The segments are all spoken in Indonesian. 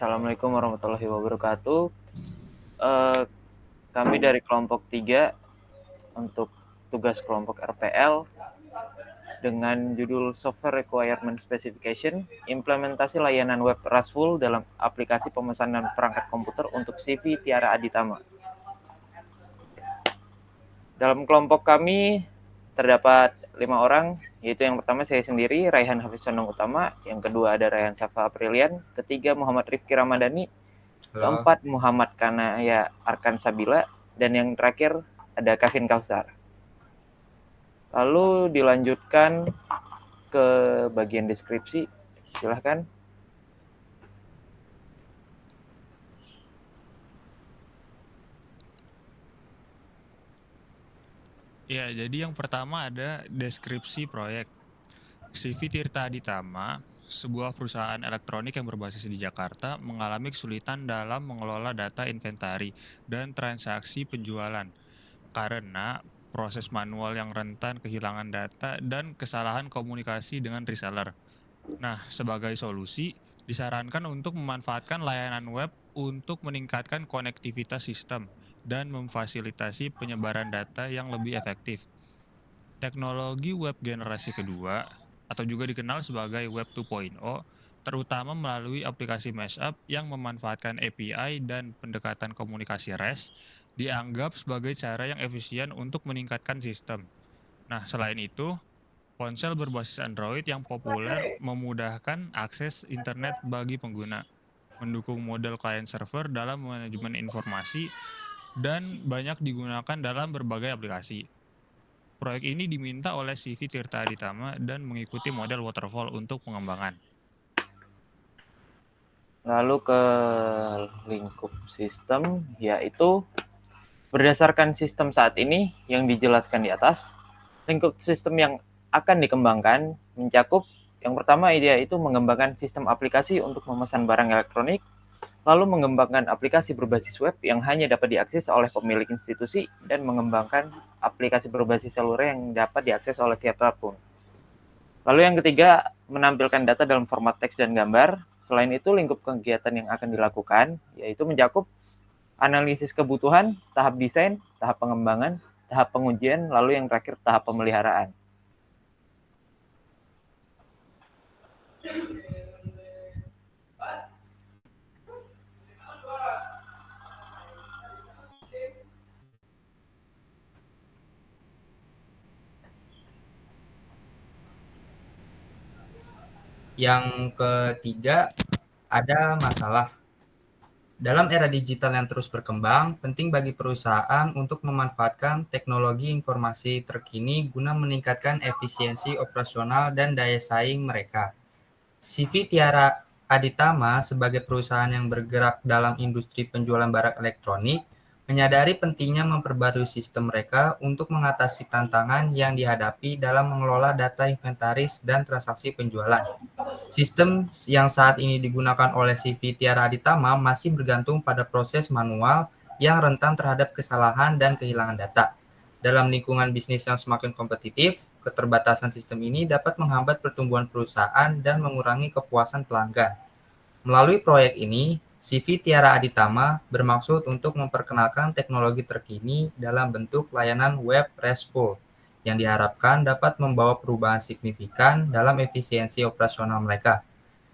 Assalamualaikum warahmatullahi wabarakatuh. Eh, Kami dari kelompok 3 untuk tugas kelompok RPL dengan judul Software Requirement Specification, implementasi layanan web RESTful dalam aplikasi pemesanan perangkat komputer untuk CV Tiara Aditama. Dalam kelompok kami terdapat 5 orang, yaitu yang pertama saya sendiri, Raihan Hafiz Sonong Utama, yang kedua ada Raihan Safa Aprilian, ketiga Muhammad Rifki Ramadhani, Halo. keempat Muhammad Kanaya Arkan Sabila, dan yang terakhir ada Kevin Kausar. Lalu dilanjutkan ke bagian deskripsi, silahkan. Ya, jadi yang pertama ada deskripsi proyek. CV Tirta Aditama, sebuah perusahaan elektronik yang berbasis di Jakarta, mengalami kesulitan dalam mengelola data inventari dan transaksi penjualan karena proses manual yang rentan kehilangan data dan kesalahan komunikasi dengan reseller. Nah, sebagai solusi, disarankan untuk memanfaatkan layanan web untuk meningkatkan konektivitas sistem dan memfasilitasi penyebaran data yang lebih efektif. Teknologi web generasi kedua, atau juga dikenal sebagai Web 2.0, terutama melalui aplikasi Mashup yang memanfaatkan API dan pendekatan komunikasi REST, dianggap sebagai cara yang efisien untuk meningkatkan sistem. Nah, selain itu, ponsel berbasis Android yang populer memudahkan akses internet bagi pengguna, mendukung model client server dalam manajemen informasi, dan banyak digunakan dalam berbagai aplikasi. Proyek ini diminta oleh CV Tirta Aditama dan mengikuti model waterfall untuk pengembangan. Lalu ke lingkup sistem, yaitu berdasarkan sistem saat ini yang dijelaskan di atas, lingkup sistem yang akan dikembangkan mencakup yang pertama yaitu mengembangkan sistem aplikasi untuk memesan barang elektronik, lalu mengembangkan aplikasi berbasis web yang hanya dapat diakses oleh pemilik institusi, dan mengembangkan aplikasi berbasis seluler yang dapat diakses oleh siapapun. Lalu yang ketiga, menampilkan data dalam format teks dan gambar. Selain itu, lingkup kegiatan yang akan dilakukan yaitu mencakup analisis kebutuhan, tahap desain, tahap pengembangan, tahap pengujian, lalu yang terakhir tahap pemeliharaan. Yang ketiga, ada masalah. Dalam era digital yang terus berkembang, penting bagi perusahaan untuk memanfaatkan teknologi informasi terkini guna meningkatkan efisiensi operasional dan daya saing mereka. CV Tiara Aditama sebagai perusahaan yang bergerak dalam industri penjualan barang elektronik menyadari pentingnya memperbarui sistem mereka untuk mengatasi tantangan yang dihadapi dalam mengelola data inventaris dan transaksi penjualan. Sistem yang saat ini digunakan oleh CV Tiara Aditama masih bergantung pada proses manual yang rentan terhadap kesalahan dan kehilangan data. Dalam lingkungan bisnis yang semakin kompetitif, keterbatasan sistem ini dapat menghambat pertumbuhan perusahaan dan mengurangi kepuasan pelanggan. Melalui proyek ini, CV Tiara Aditama bermaksud untuk memperkenalkan teknologi terkini dalam bentuk layanan web RESTful yang diharapkan dapat membawa perubahan signifikan dalam efisiensi operasional mereka.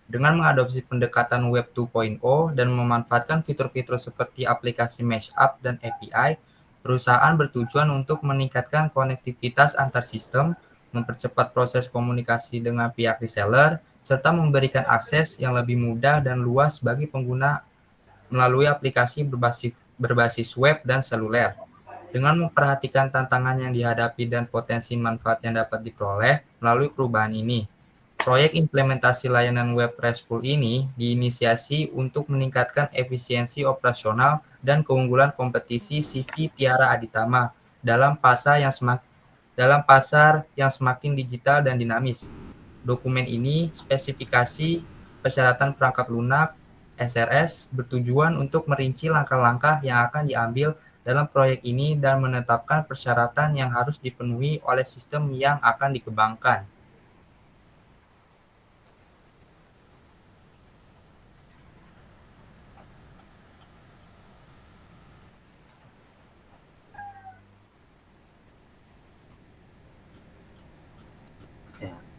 Dengan mengadopsi pendekatan Web 2.0 dan memanfaatkan fitur-fitur seperti aplikasi Mashup dan API, perusahaan bertujuan untuk meningkatkan konektivitas antar sistem, mempercepat proses komunikasi dengan pihak reseller, serta memberikan akses yang lebih mudah dan luas bagi pengguna melalui aplikasi berbasis web dan seluler. Dengan memperhatikan tantangan yang dihadapi dan potensi manfaat yang dapat diperoleh melalui perubahan ini, proyek implementasi layanan web RESTful ini diinisiasi untuk meningkatkan efisiensi operasional dan keunggulan kompetisi CV Tiara Aditama dalam pasar yang semakin digital dan dinamis. Dokumen ini spesifikasi persyaratan perangkat lunak SRS bertujuan untuk merinci langkah-langkah yang akan diambil dalam proyek ini dan menetapkan persyaratan yang harus dipenuhi oleh sistem yang akan dikembangkan.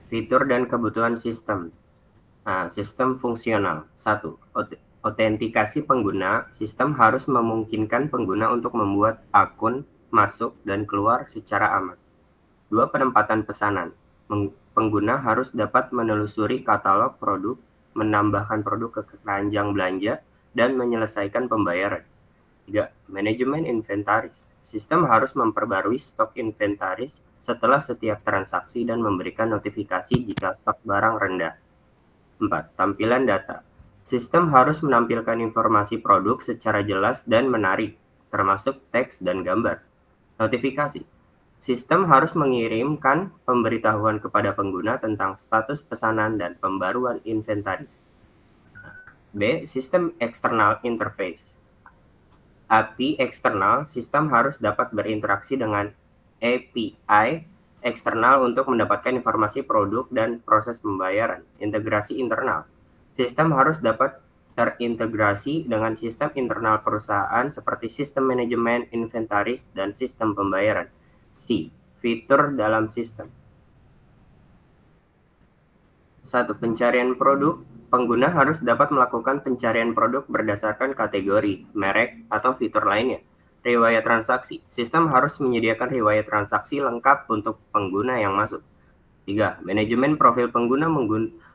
Fitur dan kebutuhan sistem. Sistem fungsional. 1. Autentikasi pengguna. Sistem harus memungkinkan pengguna untuk membuat akun, masuk, dan keluar secara aman. 2. Penempatan pesanan. Pengguna harus dapat menelusuri katalog produk, menambahkan produk ke keranjang belanja, dan menyelesaikan pembayaran. 3. Manajemen inventaris. Sistem harus memperbarui stok inventaris setelah setiap transaksi dan memberikan notifikasi jika stok barang rendah. 4. Tampilan data. Sistem harus menampilkan informasi produk secara jelas dan menarik, termasuk teks dan gambar. Notifikasi. Sistem harus mengirimkan pemberitahuan kepada pengguna tentang status pesanan dan pembaruan inventaris. B. Sistem eksternal interface. API eksternal. Sistem harus dapat berinteraksi dengan API eksternal untuk mendapatkan informasi produk dan proses pembayaran. Integrasi internal. Sistem harus dapat terintegrasi dengan sistem internal perusahaan seperti sistem manajemen inventaris dan sistem pembayaran. C. Fitur dalam sistem. 1. Pencarian produk. Pengguna harus dapat melakukan pencarian produk berdasarkan kategori, merek, atau fitur lainnya. Riwayat transaksi. Sistem harus menyediakan riwayat transaksi lengkap untuk pengguna yang masuk. 3. Manajemen profil pengguna.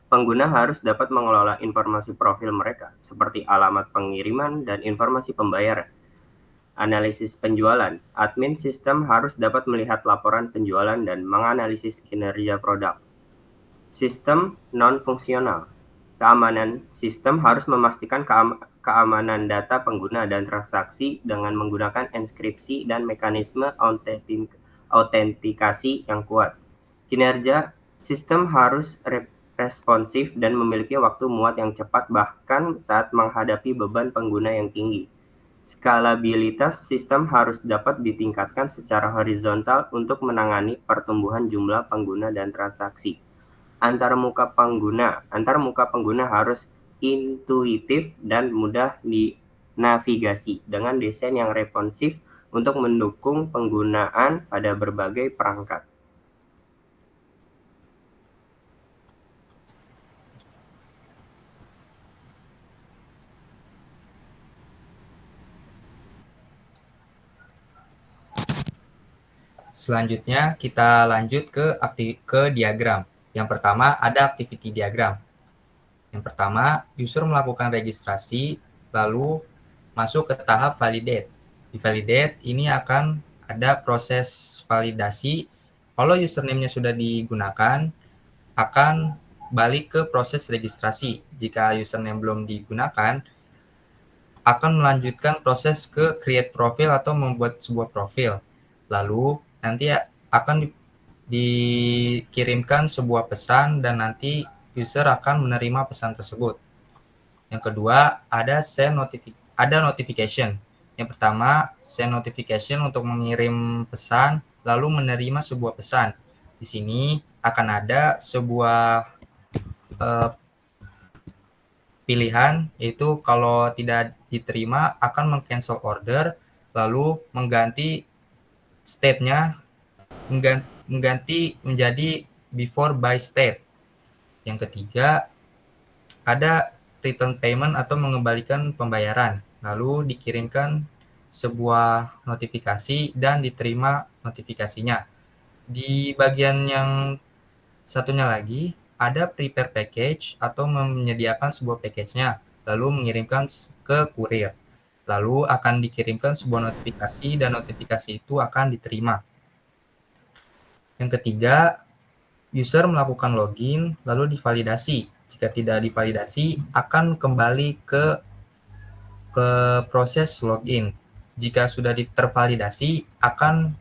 Pengguna harus dapat mengelola informasi profil mereka, seperti alamat pengiriman dan informasi pembayaran. Analisis penjualan. Admin sistem harus dapat melihat laporan penjualan dan menganalisis kinerja produk. Sistem non-fungsional. Keamanan. Sistem harus memastikan keamanan data pengguna dan transaksi dengan menggunakan enkripsi dan mekanisme autentikasi yang kuat. Kinerja. Sistem harus responsif dan memiliki waktu muat yang cepat bahkan saat menghadapi beban pengguna yang tinggi. Skalabilitas. Sistem harus dapat ditingkatkan secara horizontal untuk menangani pertumbuhan jumlah pengguna dan transaksi. Antarmuka pengguna harus intuitif dan mudah dinavigasi dengan desain yang responsif untuk mendukung penggunaan pada berbagai perangkat. Selanjutnya kita lanjut ke diagram. Yang pertama ada activity diagram. Yang pertama, user melakukan registrasi lalu masuk ke tahap validate. Di validate ini akan ada proses validasi. Kalau username-nya sudah digunakan, akan balik ke proses registrasi. Jika username belum digunakan, akan melanjutkan proses ke create profile atau membuat sebuah profil. Lalu nanti akan dikirimkan sebuah pesan dan nanti user akan menerima pesan tersebut. Yang kedua, ada notification. Yang pertama, send notification untuk mengirim pesan lalu menerima sebuah pesan. Di sini akan ada sebuah pilihan, yaitu kalau tidak diterima akan meng-cancel order lalu mengganti state-nya mengganti menjadi before by state. Yang ketiga, ada return payment atau mengembalikan pembayaran. Lalu dikirimkan sebuah notifikasi dan diterima notifikasinya. Di bagian yang satunya lagi, ada prepare package atau menyediakan sebuah package-nya, lalu mengirimkan ke kurir. Lalu akan dikirimkan sebuah notifikasi dan notifikasi itu akan diterima. Yang ketiga, user melakukan login lalu divalidasi. Jika tidak divalidasi, akan kembali ke proses login. Jika sudah tervalidasi, akan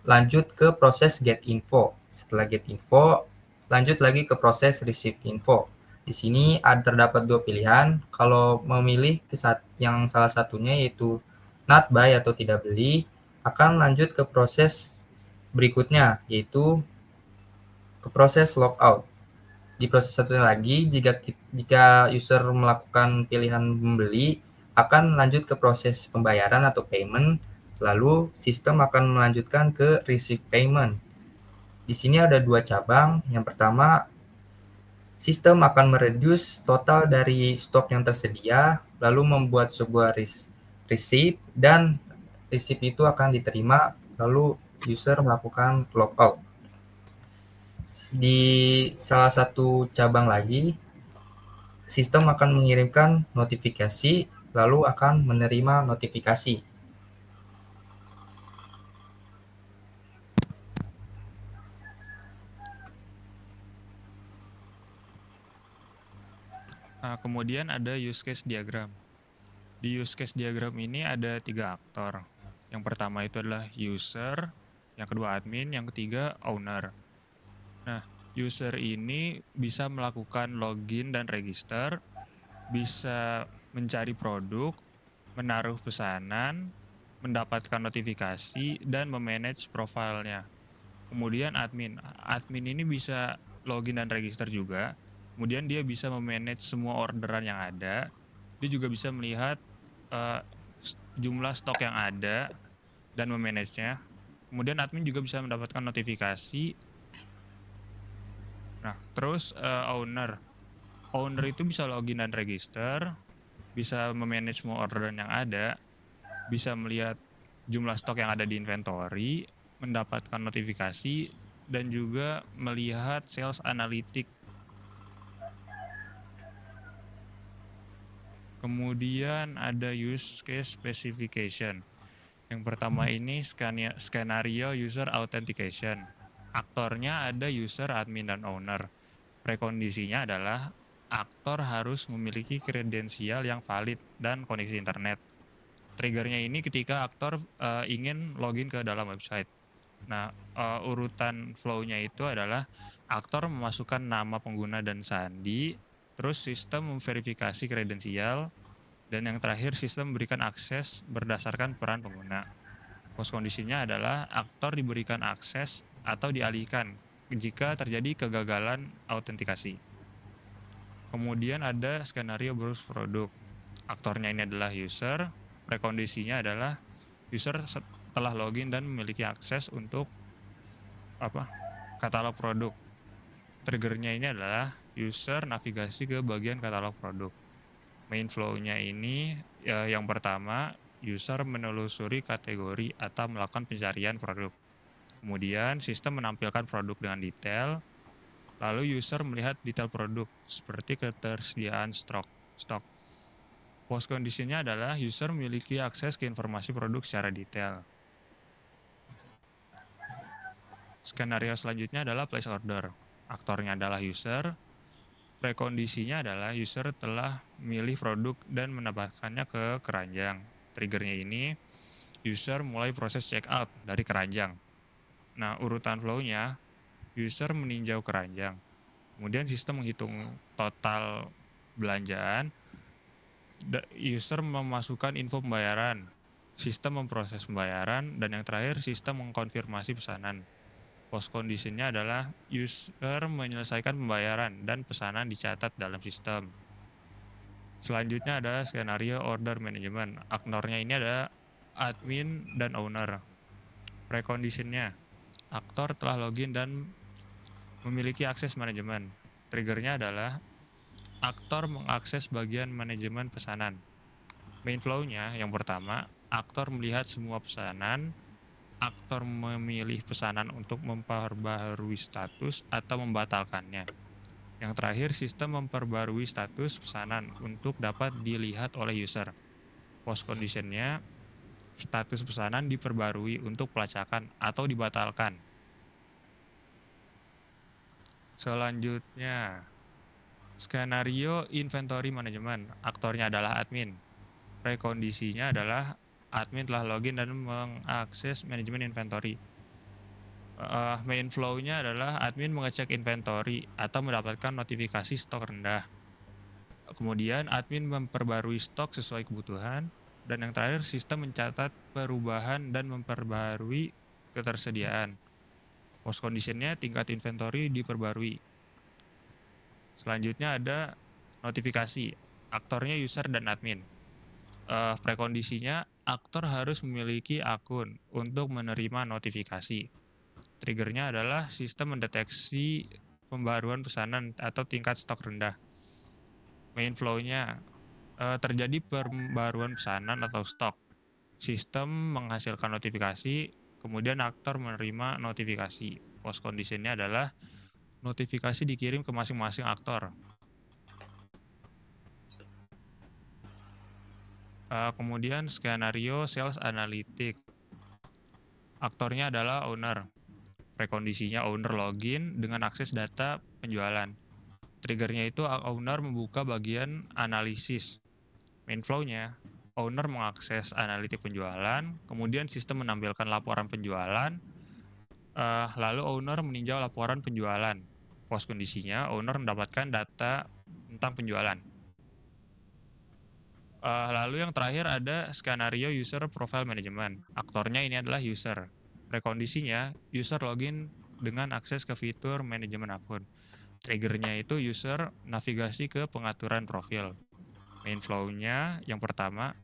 lanjut ke proses get info. Setelah get info, lanjut lagi ke proses receive info. Di sini terdapat dua pilihan. Kalau memilih yang salah satunya yaitu not buy atau tidak beli, akan lanjut ke proses berikutnya yaitu ke proses logout. Di proses satunya lagi, jika user melakukan pilihan membeli, akan lanjut ke proses pembayaran atau payment, lalu sistem akan melanjutkan ke receive payment. Di sini ada 2 cabang. Yang pertama, sistem akan mereduce total dari stok yang tersedia, lalu membuat sebuah receipt, dan receipt itu akan diterima, lalu user melakukan logout. Di salah satu cabang lagi, sistem akan mengirimkan notifikasi, lalu akan menerima notifikasi. Nah, kemudian ada use case diagram. Di use case diagram ini ada 3 aktor. Yang pertama itu adalah user, yang kedua admin, yang ketiga owner. Nah, user ini bisa melakukan login dan register, bisa mencari produk, menaruh pesanan, mendapatkan notifikasi, dan memanage profilnya. Kemudian admin ini bisa login dan register juga. Kemudian dia bisa memanage semua orderan yang ada. Dia juga bisa melihat jumlah stok yang ada dan memanagenya. Kemudian admin juga bisa mendapatkan notifikasi. Nah, terus owner itu bisa login dan register, bisa memanage semua orderan yang ada, bisa melihat jumlah stok yang ada di inventory, mendapatkan notifikasi, dan juga melihat sales analytic. Kemudian ada use case specification. Yang pertama ini skenario user authentication. Aktornya ada user, admin, dan owner. Prekondisinya adalah aktor harus memiliki kredensial yang valid dan koneksi internet. Triggernya ini ketika aktor ingin login ke dalam website. Nah, urutan flow-nya itu adalah aktor memasukkan nama pengguna dan sandi, terus sistem memverifikasi kredensial, dan yang terakhir sistem memberikan akses berdasarkan peran pengguna. Post kondisinya adalah aktor diberikan akses atau dialihkan jika terjadi kegagalan autentikasi. Kemudian ada skenario browse produk. Aktornya ini adalah user, prekondisinya adalah user telah login dan memiliki akses untuk katalog produk. Triggernya ini adalah user navigasi ke bagian katalog produk. Main flow-nya ini yang pertama, user menelusuri kategori atau melakukan pencarian produk. Kemudian sistem menampilkan produk dengan detail. Lalu user melihat detail produk seperti ketersediaan stok. Post kondisinya adalah user memiliki akses ke informasi produk secara detail. Skenario selanjutnya adalah place order. Aktornya adalah user. Prekondisinya adalah user telah memilih produk dan mendapatkannya ke keranjang. Triggernya ini, user mulai proses checkout dari keranjang. Nah, urutan flow-nya, user meninjau keranjang. Kemudian sistem menghitung total belanjaan. User memasukkan info pembayaran. Sistem memproses pembayaran. Dan yang terakhir, sistem mengkonfirmasi pesanan. Post condition-nya adalah user menyelesaikan pembayaran dan pesanan dicatat dalam sistem. Selanjutnya ada skenario order management. Aktornya ini ada admin dan owner. Precondition-nya, aktor telah login dan memiliki akses manajemen. Triggernya adalah aktor mengakses bagian manajemen pesanan. Main flow-nya yang pertama, aktor melihat semua pesanan. Aktor memilih pesanan untuk memperbaharui status atau membatalkannya. Yang terakhir, sistem memperbarui status pesanan untuk dapat dilihat oleh user. Post condition-nya, status pesanan diperbarui untuk pelacakan atau dibatalkan. Selanjutnya, skenario inventory management. Aktornya adalah admin. Prekondisinya adalah admin telah login dan mengakses manajemen inventory. Main flow-nya adalah admin mengecek inventory atau mendapatkan notifikasi stok rendah. Kemudian admin memperbarui stok sesuai kebutuhan. Dan yang terakhir, sistem mencatat perubahan dan memperbarui ketersediaan. Post condition-nya tingkat inventory diperbarui. Selanjutnya ada notifikasi. Aktornya user dan admin. Prekondisinya, aktor harus memiliki akun untuk menerima notifikasi. Triggernya adalah sistem mendeteksi pembaruan pesanan atau tingkat stok rendah. Main flow-nya terjadi pembaruan pesanan atau stok. Sistem menghasilkan notifikasi, kemudian aktor menerima notifikasi. Post condition-nya adalah notifikasi dikirim ke masing-masing aktor. Kemudian skenario sales analytic. Aktornya adalah owner. Prekondisinya owner login dengan akses data penjualan. Triggernya itu owner membuka bagian analisis. Main flow-nya, owner mengakses analitik penjualan, kemudian sistem menampilkan laporan penjualan, lalu owner meninjau laporan penjualan. Post kondisinya, owner mendapatkan data tentang penjualan. Lalu yang terakhir ada skenario user profile management. Aktornya ini adalah user. Prekondisinya, user login dengan akses ke fitur manajemen akun. Triggernya itu user navigasi ke pengaturan profil. Main flow-nya yang pertama,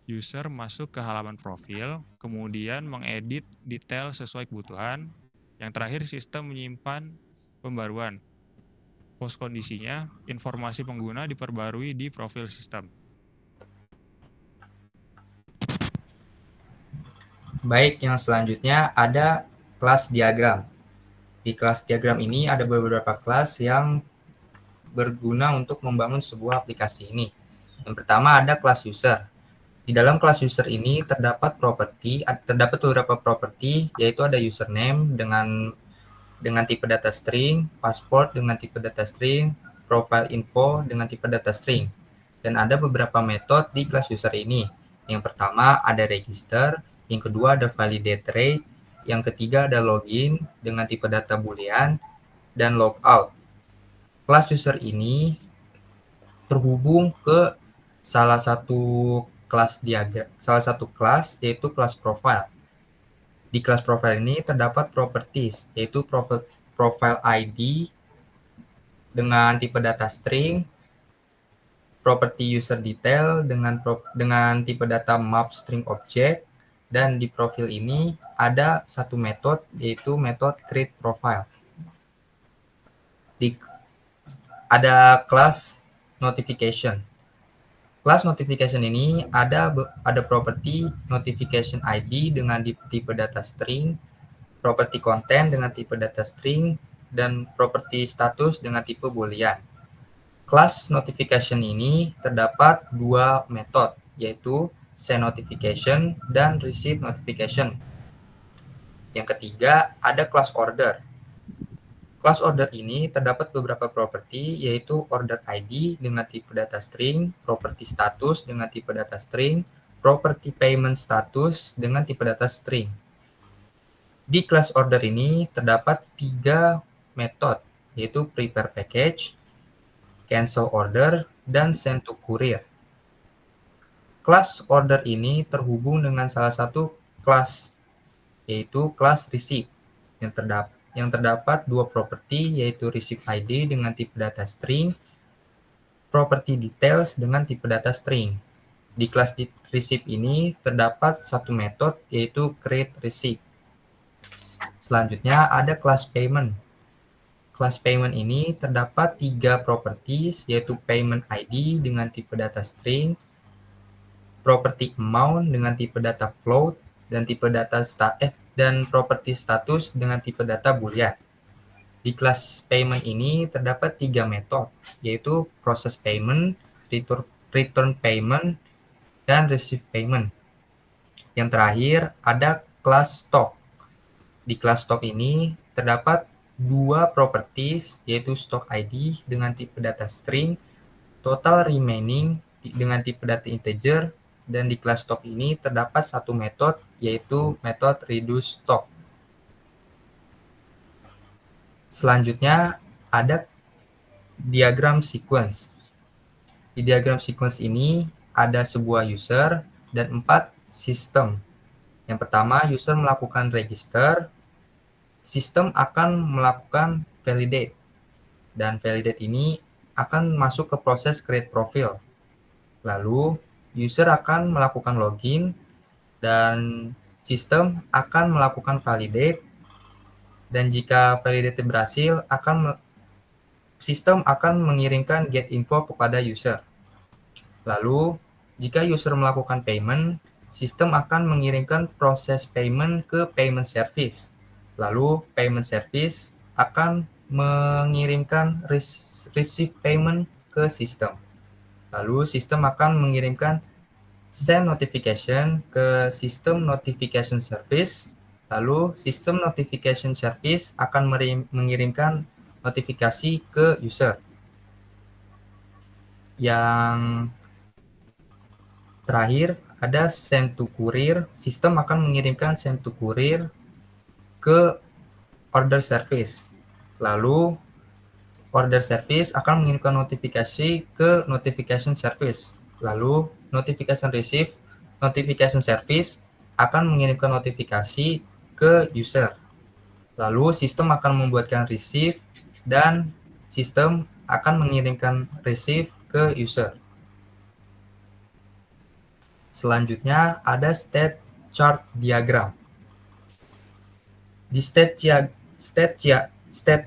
user masuk ke halaman profil, kemudian mengedit detail sesuai kebutuhan. Yang terakhir, sistem menyimpan pembaruan. Post kondisinya, informasi pengguna diperbarui di profil sistem. Baik, yang selanjutnya ada kelas diagram. Di kelas diagram ini ada beberapa kelas yang berguna untuk membangun sebuah aplikasi ini. Yang pertama ada kelas user. Di dalam kelas user ini terdapat beberapa properti, yaitu ada username dengan tipe data string, password dengan tipe data string, profile info dengan tipe data string. Dan ada beberapa metode di kelas user ini. Yang pertama ada register, yang kedua ada validate rate, yang ketiga ada login dengan tipe data boolean, dan logout. Kelas user ini terhubung ke salah satu kelas yaitu kelas profile. Di kelas profile ini terdapat properties, yaitu profile ID dengan tipe data string, property user detail dengan tipe data map string object, dan di profil ini ada satu metode, yaitu metode create profile. Ada kelas notification. Kelas notification ini ada property notification ID dengan tipe data string, property content dengan tipe data string, dan property status dengan tipe boolean. Kelas notification ini terdapat dua metode, yaitu send notification dan receive notification. Yang ketiga, ada class order. Class order ini terdapat beberapa properti, yaitu order ID dengan tipe data string, property status dengan tipe data string, property payment status dengan tipe data string. Di class order ini terdapat 3 metode, yaitu prepare package, cancel order, dan send to courier. Class order ini terhubung dengan salah satu kelas, yaitu kelas receive, yang terdapat 2 properti, yaitu receive ID dengan tipe data string, property details dengan tipe data string. Di kelas receive ini terdapat satu metode, yaitu create receive. Selanjutnya ada kelas payment. Kelas payment ini terdapat 3 properties, yaitu payment ID dengan tipe data string, property amount dengan tipe data float, dan property status dengan tipe data boolean. Di kelas payment ini terdapat 3 metode, yaitu process payment, return payment, dan receive payment. Yang terakhir ada kelas stock. Di kelas stock ini terdapat 2 properties, yaitu stock ID dengan tipe data string, total remaining dengan tipe data integer, dan di kelas stock ini terdapat satu metode, yaitu metode reduce stock. Selanjutnya ada diagram sequence. Di diagram sequence ini ada sebuah user dan 4 sistem. Yang pertama, user melakukan register, sistem akan melakukan validate, dan validate ini akan masuk ke proses create profile. Lalu, user akan melakukan login, dan sistem akan melakukan validate, Dan jika validate berhasil, sistem akan mengirimkan get info kepada user. Lalu, jika user melakukan payment, sistem akan mengirimkan proses payment ke payment service. Lalu, payment service akan mengirimkan receive payment ke sistem. Lalu, sistem akan mengirimkan send notification ke sistem notification service. Lalu, sistem notification service akan mengirimkan notifikasi ke user. Yang terakhir, ada send to courier. Sistem akan mengirimkan send to courier ke order service. Lalu, order service akan mengirimkan notifikasi ke notification service. Lalu, notification service akan mengirimkan notifikasi ke user. Lalu, sistem akan membuatkan receive dan sistem akan mengirimkan receive ke user. Selanjutnya, ada state chart diagram. Di state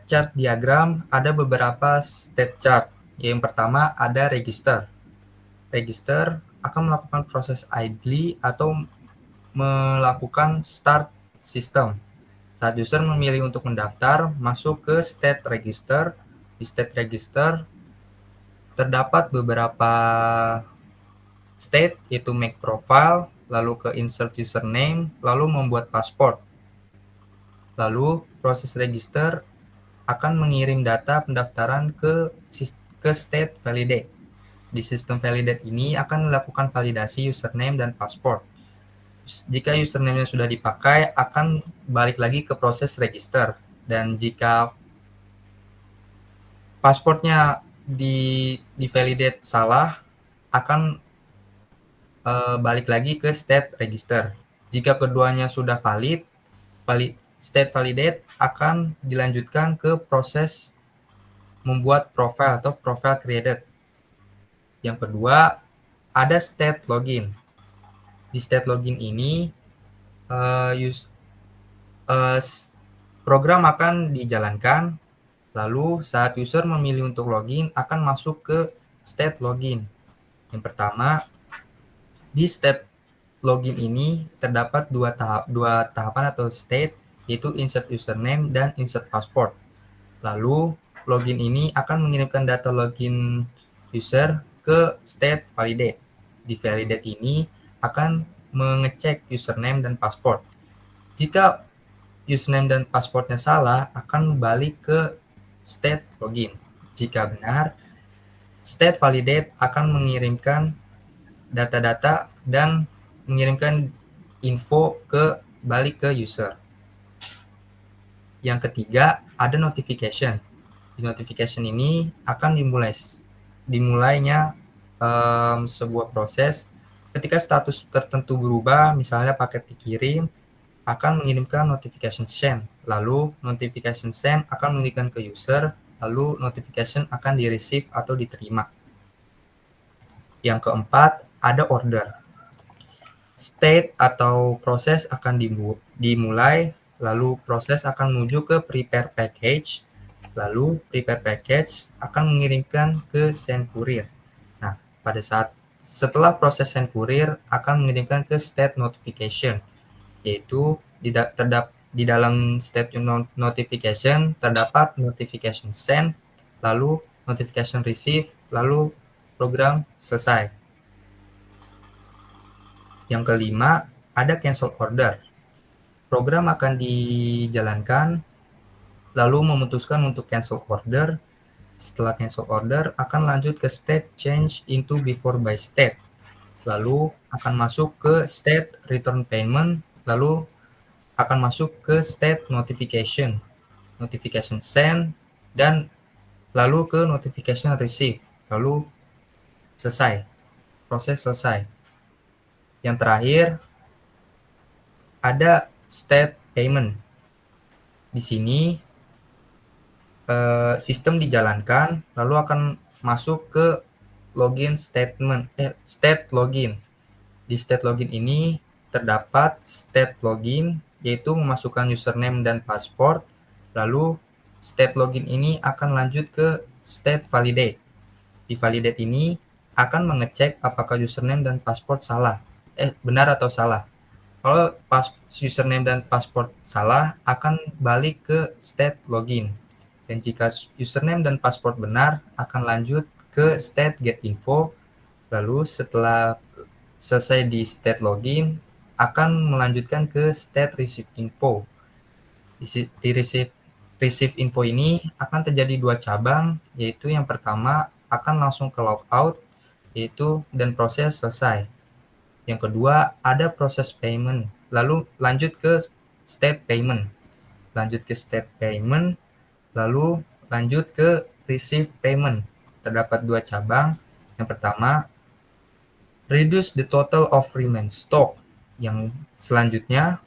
chart diagram ada beberapa state chart. Yang pertama ada register. Register akan melakukan proses idle atau melakukan start system. Saat user memilih untuk mendaftar, masuk ke state register. Di state register terdapat beberapa state, yaitu make profile, lalu ke insert username, lalu membuat password. Lalu proses register akan mengirim data pendaftaran ke state validate. Di sistem validate ini akan melakukan validasi username dan password. Jika username-nya sudah dipakai, akan balik lagi ke proses register. Dan jika passwordnya di validate salah, akan balik lagi ke state register. Jika keduanya sudah valid, state validate akan dilanjutkan ke proses membuat profile atau profile created. Yang kedua, ada state login. Di state login ini, program akan dijalankan, lalu saat user memilih untuk login akan masuk ke state login. Yang pertama, di state login ini terdapat dua tahapan atau state, yaitu insert username dan insert password. Lalu, login ini akan mengirimkan data login user ke state validate. Di validate ini akan mengecek username dan password. Jika username dan passwordnya salah, akan balik ke state login. Jika benar, state validate akan mengirimkan data-data dan mengirimkan info balik ke user. Yang ketiga, ada notification. Di notification ini akan dimulainya sebuah proses ketika status tertentu berubah, misalnya paket dikirim, akan mengirimkan notification send. Lalu notification send akan mengirimkan ke user, lalu notification akan di-receive atau diterima. Yang keempat, ada order. State atau proses akan dimulai, lalu proses akan menuju ke prepare package, lalu prepare package akan mengirimkan ke send courier. Nah, setelah proses send courier akan mengirimkan ke state notification, yaitu di dalam state notification terdapat notification send, lalu notification receive, lalu program selesai. Yang kelima, ada cancel order. Program akan dijalankan, lalu memutuskan untuk cancel order. Setelah cancel order, akan lanjut ke state change into before by state. Lalu akan masuk ke state return payment, lalu akan masuk ke state notification send, dan lalu ke notification receive. Lalu selesai. Proses selesai. Yang terakhir, ada state payment. Di sini sistem dijalankan, lalu akan masuk ke login state login. Di state login ini terdapat state login, yaitu memasukkan username dan password, Lalu state login ini akan lanjut ke state validate. Di validate ini akan mengecek apakah username dan password benar atau salah. Kalau username dan password salah, akan balik ke state login. Dan jika username dan password benar, akan lanjut ke state get info. Lalu setelah selesai di state login, akan melanjutkan ke state receive info. Di receive info ini akan terjadi 2 cabang, yaitu yang pertama akan langsung ke logout, yaitu dan proses selesai. Yang kedua ada proses payment, lalu lanjut ke state payment. Lalu lanjut ke receive payment. Terdapat 2 cabang. Yang pertama, reduce the total of remain stock. Yang selanjutnya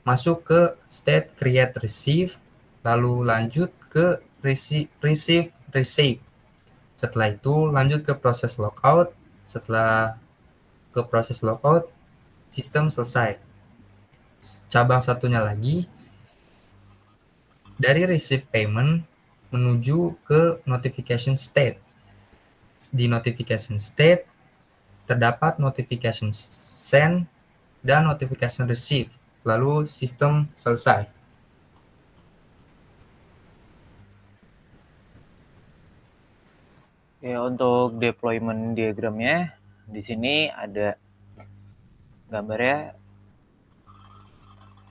masuk ke state create receive, lalu lanjut ke receive. Setelah itu lanjut ke proses logout. Setelah ke proses logout, sistem selesai. Cabang satunya lagi, dari receive payment menuju ke notification state. Di notification state terdapat notification send dan notification receive. Lalu sistem selesai. Ya, untuk deployment diagramnya di sini ada gambarnya.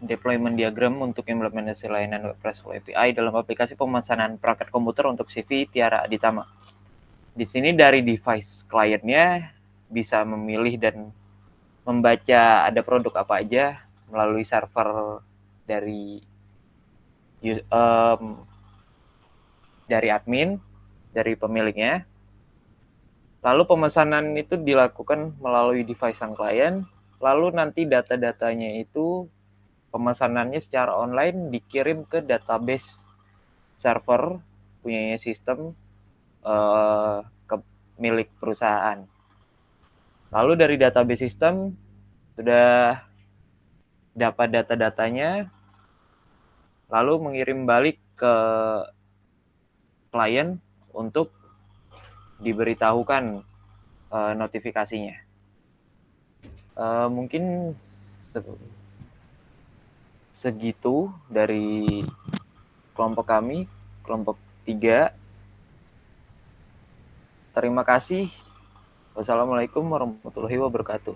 Deployment diagram untuk implementasi layanan web RESTful API dalam aplikasi pemesanan perangkat komputer untuk CV Tiara Aditama. Di sini dari device kliennya bisa memilih dan membaca ada produk apa aja melalui server dari admin, dari pemiliknya. Lalu pemesanan itu dilakukan melalui device sang klien, lalu nanti data-datanya itu pemesanannya secara online dikirim ke database server punyanya sistem ke milik perusahaan. Lalu dari database sistem sudah dapat data-datanya, lalu mengirim balik ke klien untuk diberitahukan notifikasinya. Mungkin segitu dari kelompok kami, kelompok 3. Terima kasih. Wassalamualaikum warahmatullahi wabarakatuh.